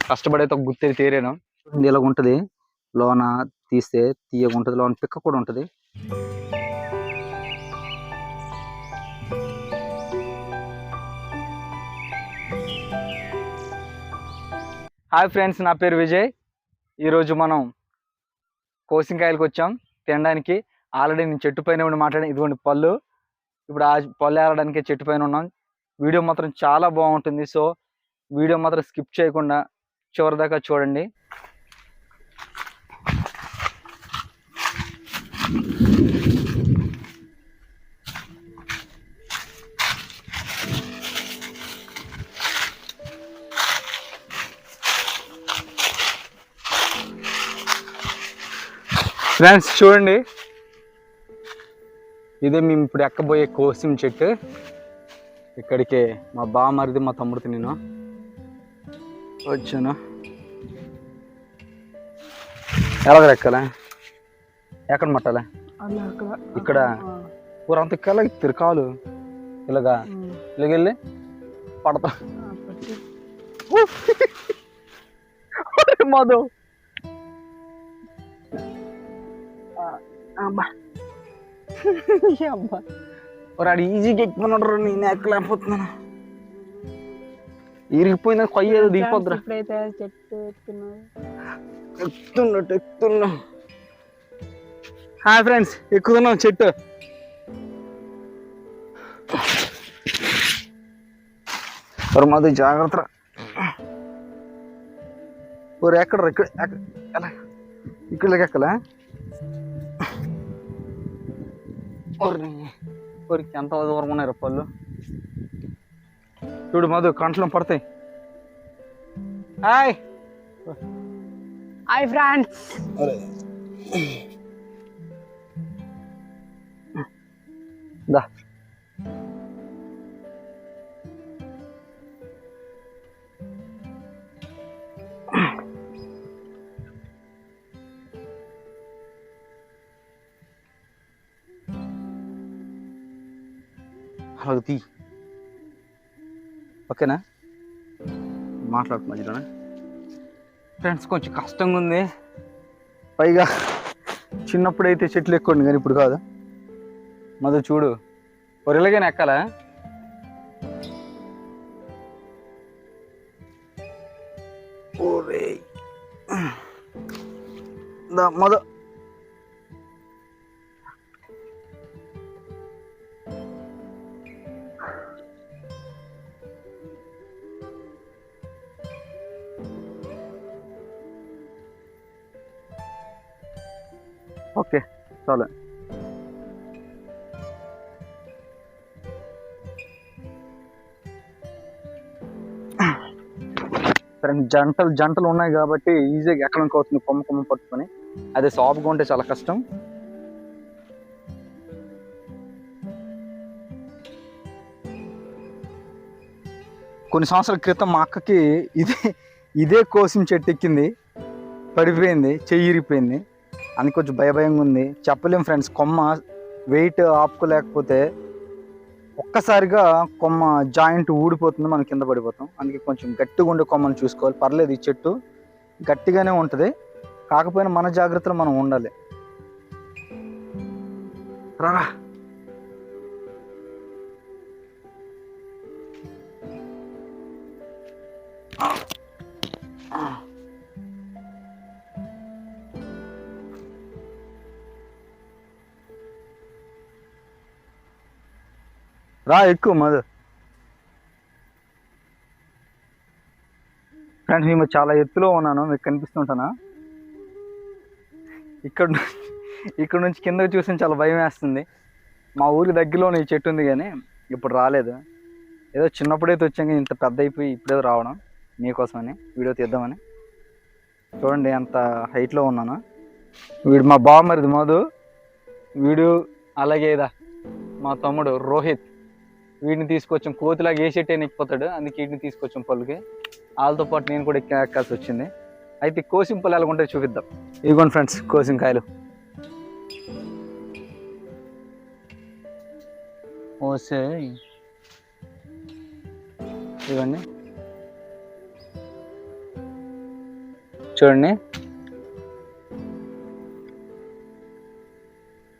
కష్టపడైతే ఒక గుర్తు తీరాను. ఇలాగ ఉంటుంది, లోన తీస్తే తీయగా ఉంటుంది, లోన పిక్క కూడా ఉంటుంది. హాయ్ ఫ్రెండ్స్, నా పేరు విజయ్. ఈరోజు మనం కోసింకాయలకు వచ్చాం తినడానికి. ఆల్రెడీ నేను చెట్టు పైన ఉండి మాట్లాడాను. ఇదిగోండి పళ్ళు. ఇప్పుడు ఆ పళ్ళు ఏరడానికి చెట్టు పైన ఉన్నాం. వీడియో మాత్రం చాలా బాగుంటుంది. సో వీడియో మాత్రం స్కిప్ చేయకుండా చివరి దాకా చూడండి. ఫ్రెండ్స్ చూడండి, ఇదే మేము ఇప్పుడు ఎక్కబోయే కోసిం చెట్టు. ఇక్కడికి మా బామ్మరిది మా తమ్ముడితో నేను వచ్చాను. ఎలాగ ఎక్కాలా, ఎక్కడ మట్టాలా, ఇక్కడ ఊరంతా ఎక్కాల. తిరకాలు ఇలాగా ఇలాగెళ్ళి పడతా మధు. అబ్బాడు ఈజీగా ఎక్కుతున్నాడు, నేను ఎక్కలేకపోతున్నాను. ఇరిగిపోయిన కొయ్య ఏదో దిగిపోద్దురా. ఎక్కుతున్నా. హాయ్ ఫ్రెండ్స్, ఎక్కుతున్నాం చెట్టు. మధు జాగ్రత్త. ఎక్కడ ఇక్కడ ఎక్కలా. ఎంత దూరం ఉన్నాయి పళ్ళు. చూడు మధు, కంట్లో పడతాయి. Hi hi friends. దా అలాగే ఓకేనా, మాట్లాడు మధ్యలోనే. ఫ్రెండ్స్ కొంచెం కష్టంగా ఉంది. పైగా చిన్నప్పుడైతే చెట్లు ఎక్కువండి, కానీ ఇప్పుడు కాదు. మధు చూడు, ఒరిలాగానే ఎక్కాలా. ఓరే మధు, ఓకే చాలు. జంటలు ఉన్నాయి కాబట్టి ఈజీగా ఎక్కడానికి అవుతుంది, కొమ్మ పట్టుకొని. అదే సాఫ్ట్గా ఉంటే చాలా కష్టం. కొన్ని సంవత్సరాల క్రితం మా అక్కకి ఇదే కోసిన చెట్టు ఎక్కింది, పడిపోయింది, చెయ్యి ఇరిగిపోయింది. అని కొంచెం భయంగా ఉంది. చెప్పలేం ఫ్రెండ్స్, కొమ్మ వెయిట్ ఆపుకోలేకపోతే ఒక్కసారిగా కొమ్మ జాయింట్ ఊడిపోతుంది, మనం కింద పడిపోతాం. అందుకే కొంచెం గట్టిగా ఉండే కొమ్మను చూసుకోవాలి. పర్లేదు, ఈ చెట్టు గట్టిగానే ఉంటుంది, కాకపోయినా మన జాగ్రత్తలో మనం ఉండాలి. రా రా ఎక్కువ మధు. ఫ్రెండ్స్ మేము చాలా ఎత్తులో ఉన్నాను, మీకు కనిపిస్తుంటానా. ఇక్కడ నుంచి కిందకి చూసి చాలా భయం వేస్తుంది. మా ఊరికి దగ్గరలోనే ఈ చెట్టు ఉంది, కానీ ఇప్పుడు రాలేదు. ఏదో చిన్నప్పుడైతే వచ్చాం, కానీ ఇంత పెద్ద అయిపోయి ఇప్పుడేదో రావడం మీకోసమని వీడియో తీద్దామని. చూడండి ఎంత హైట్లో ఉన్నాను. వీడు మా బామ్మరిది మధు, వీడు అలాగే ఇదా మా తమ్ముడు రోహిత్. వీడిని తీసుకొచ్చాం, కోతిలాగా ఏ చెట్టు అయినా ఎక్కిపోతాడు, అందుకే వీటిని తీసుకొచ్చాం పళ్ళుకి. వాళ్ళతో పాటు నేను కూడా ఎక్కాల్సి వచ్చింది. అయితే కోసింపలు ఎలా ఉంటాయో చూపిద్దాం. ఇదిగోండి ఫ్రెండ్స్, కోసింకాయలు. ఓసే ఇవన్నీ చూడండి,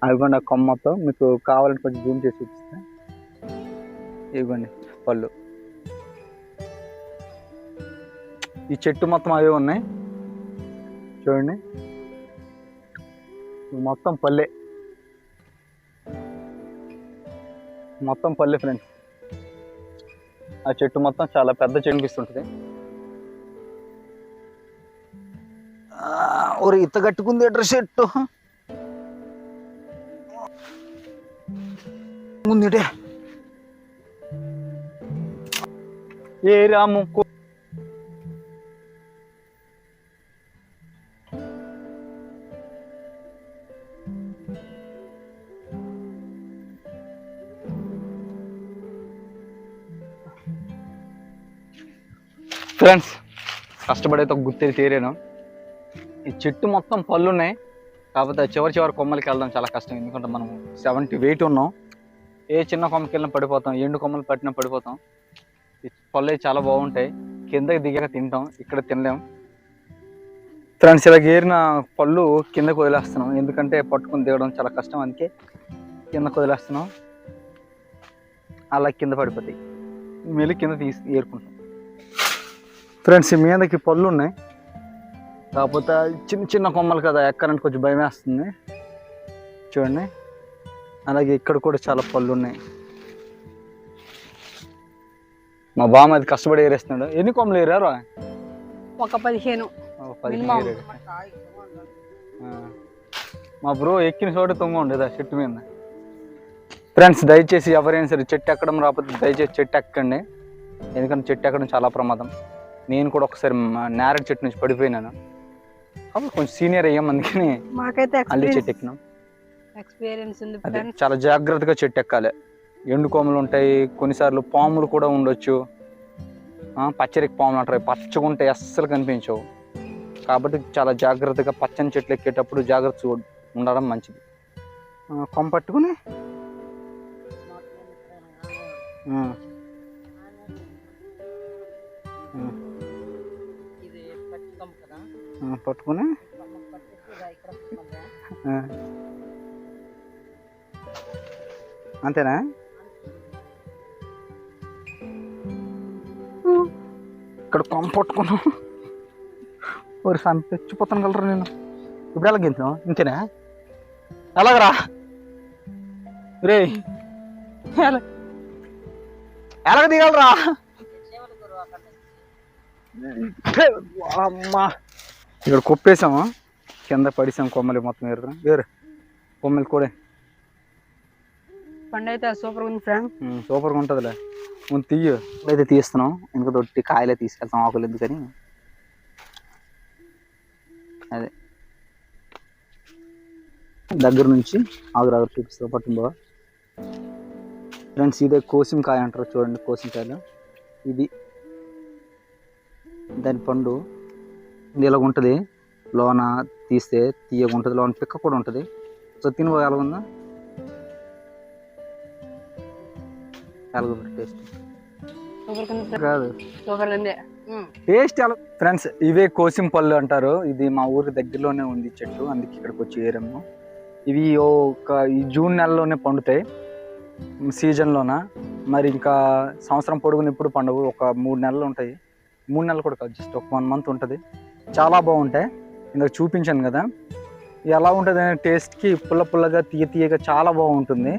అదిగోండి ఆ కొమ్మతో. మీకు కావాలంటే కొంచెం జూమ్ చేసి చూపిస్తే ఇదిగోండి పళ్ళు. ఈ చెట్టు మొత్తం అవే ఉన్నాయి చూడండి, మొత్తం పల్లె, మొత్తం పల్లె ఫ్రెండ్స్. ఆ చెట్టు మొత్తం చాలా పెద్ద చెట్టు అనిపిస్తుంటుంది. ఒక ఇత కట్టుకుంది డ్రెస్ చెట్టు ముందుటే ఏ రాము ఫ్రెండ్స్. కష్టపడైతే ఒక గుర్తెరి తీరాను. ఈ చెట్టు మొత్తం పళ్ళు ఉన్నాయి, కాకపోతే చివరి కొమ్మలకి వెళ్ళడం చాలా కష్టం. ఎందుకంటే మనం 70 weight ఉన్నాం. ఏ చిన్న కొమ్మకి వెళ్ళినా పడిపోతాం, ఎండు కొమ్మలు పట్టినా పడిపోతాం. ఈ పళ్ళు చాలా బాగుంటాయి, కిందకి దిగాక తింటాం, ఇక్కడ తినలేం ఫ్రెండ్స్. ఇలా ఏరిన పళ్ళు కిందకు వదిలేస్తున్నాం, ఎందుకంటే పట్టుకుని దిగడం చాలా కష్టం. అందుకే కిందకు వదిలేస్తున్నాం, అలా కింద పడిపోతాయి. మళ్ళీ కింద తీసి ఏరుకుంటాం ఫ్రెండ్స్. మీదకి పళ్ళు ఉన్నాయి, కాకపోతే చిన్న చిన్న కొమ్మలు కదా, ఎక్కాలంటే కొంచెం భయం వేస్తుంది చూడండి. అలాగే ఇక్కడ కూడా చాలా పళ్ళు ఉన్నాయి. మా బామ్మ అది కష్టపడి ఏరేస్తున్నాడు. ఎన్ని కొమ్మలు ఏరారు? ఒక 15. మా బ్రో ఎక్కిన చోట తొంగ ఉండేది ఆ చెట్టు మీద. ఫ్రెండ్స్ దయచేసి ఎవరైనా సరే చెట్టు ఎక్కడం రాకపోతే దయచేసి చెట్టు ఎక్కండి, ఎందుకంటే చెట్టు ఎక్కడం చాలా ప్రమాదం. నేను కూడా ఒకసారి నేరేడు చెట్టు నుంచి పడిపోయినాను, కాబట్టి కొంచెం సీనియర్ అయ్యాం, అందుకని అల్లి చెట్టు ఎక్కినాం. అదే చాలా జాగ్రత్తగా చెట్టు ఎక్కాలి. ఎండు కొమ్మలు ఉంటాయి, కొన్నిసార్లు పాములు కూడా ఉండొచ్చు. పచ్చరికి పాములు అంటారు, పచ్చగా ఉంటాయి, అస్సలు కనిపించవు. కాబట్టి చాలా జాగ్రత్తగా పచ్చని చెట్లు ఎక్కేటప్పుడు జాగ్రత్త ఉండడం మంచిది. కొమ్మ పట్టుకుని పట్టుకుని అంతేనా? ఇక్కడ కొమ్మ పట్టుకున్నాం, ఒక తెచ్చిపోతాను కలరా నేను. ఇప్పుడు ఎలా గింతాం? ఇంతేనా? ఎలాగరా రే, ఎలాగ దిగలరా? అమ్మా, ఇక్కడ కొప్పేసాము, కింద పడిసాం, కొమ్మలు మొత్తం వేరు కొమ్మలు కూడా. పండు అయితే సూపర్గా ఉంది ఫ్రెండ్, సూపర్గా ఉంటుందిలే. ముందు తీయ అయితే తీస్తున్నాం, ఇంకా దొట్టి కాయలే తీసుకెళ్తాం, ఆకులు ఎందుకని. అదే దగ్గర నుంచి ఆగురు చూపిస్తా పట్టిందో ఫ్రెండ్స్. ఇదే కోసింకాయ అంటారు చూడండి, కోసింకాయలు. ఇది దాని పండు ఇలాగ ఉంటుంది, లోన తీస్తే తీయగా ఉంటుంది, లోన పిక్క కూడా ఉంటుంది. సో తినబోయే ఎలాగుందా? టేస్ట్ కాదు, టేస్ట్ ఎలా ఫ్రెండ్స్. ఇవే కోసిం పళ్ళు అంటారు. ఇది మా ఊరి దగ్గరలోనే ఉంది చెట్టు, అందుకే ఇక్కడికి వచ్చి ఏరాము. ఇవి ఈ జూన్ నెలలోనే పండుతాయి సీజన్లోన. మరి ఇంకా సంవత్సరం పొడుగుని ఇప్పుడు పండుగ ఒక 3 నెలలు ఉంటాయి. 3 నెలలు కూడా కాదు, జస్ట్ ఒక 1 month ఉంటుంది. చాలా బాగుంటాయి. ఇందాక చూపించాను కదా ఎలా ఉంటుంది అనే టేస్ట్కి. పుల్లగా తీయగా చాలా బాగుంటుంది.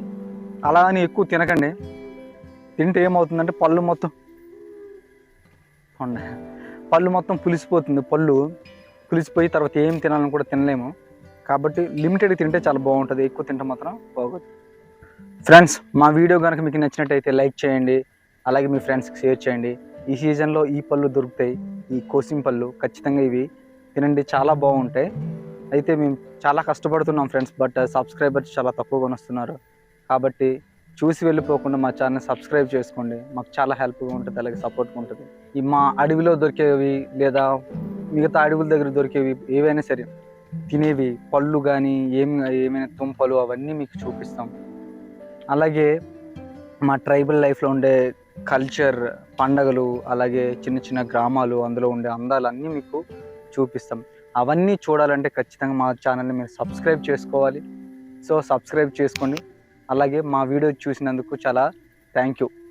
అలా అని ఎక్కువ తినకండి, తింటే ఏమవుతుందంటే పళ్ళు మొత్తం పులిసిపోతుంది. పళ్ళు పులిసిపోయి తర్వాత ఏం తినాలని కూడా తినలేము. కాబట్టి లిమిటెడ్ తింటే చాలా బాగుంటుంది, ఎక్కువ తింటే మాత్రం బాగోదు. ఫ్రెండ్స్, మా వీడియో కనుక మీకు నచ్చినట్టయితే లైక్ చేయండి, అలాగే మీ ఫ్రెండ్స్కి షేర్ చేయండి. ఈ సీజన్లో ఈ పళ్ళు దొరుకుతాయి, ఈ కోసిం పళ్ళు. ఖచ్చితంగా ఇవి తినండి, చాలా బాగుంటాయి. అయితే మేము చాలా కష్టపడుతున్నాం ఫ్రెండ్స్, బట్ సబ్స్క్రైబర్స్ చాలా తక్కువగా వస్తున్నారు. కాబట్టి చూసి వెళ్ళిపోకుండా మా ఛానల్ సబ్స్క్రైబ్ చేసుకోండి, మాకు చాలా హెల్ప్గా ఉంటుంది, అలాగే సపోర్ట్గా ఉంటుంది. ఈ మా అడవిలో దొరికేవి లేదా మిగతా అడవుల దగ్గర దొరికేవి ఏవైనా సరే తినేవి పళ్ళు కానీ ఏమైనా తుంపలు అవన్నీ మీకు చూపిస్తాం. అలాగే మా ట్రైబల్ లైఫ్లో ఉండే కల్చర్, పండగలు, అలాగే చిన్న చిన్న గ్రామాలు, అందులో ఉండే అందాలన్నీ మీకు చూపిస్తాం. అవన్నీ చూడాలంటే ఖచ్చితంగా మా ఛానల్ని మీరు సబ్స్క్రైబ్ చేసుకోవాలి. సో సబ్స్క్రైబ్ చేసుకోండి. అలాగే మా వీడియో చూసినందుకు చాలా థ్యాంక్ యూ.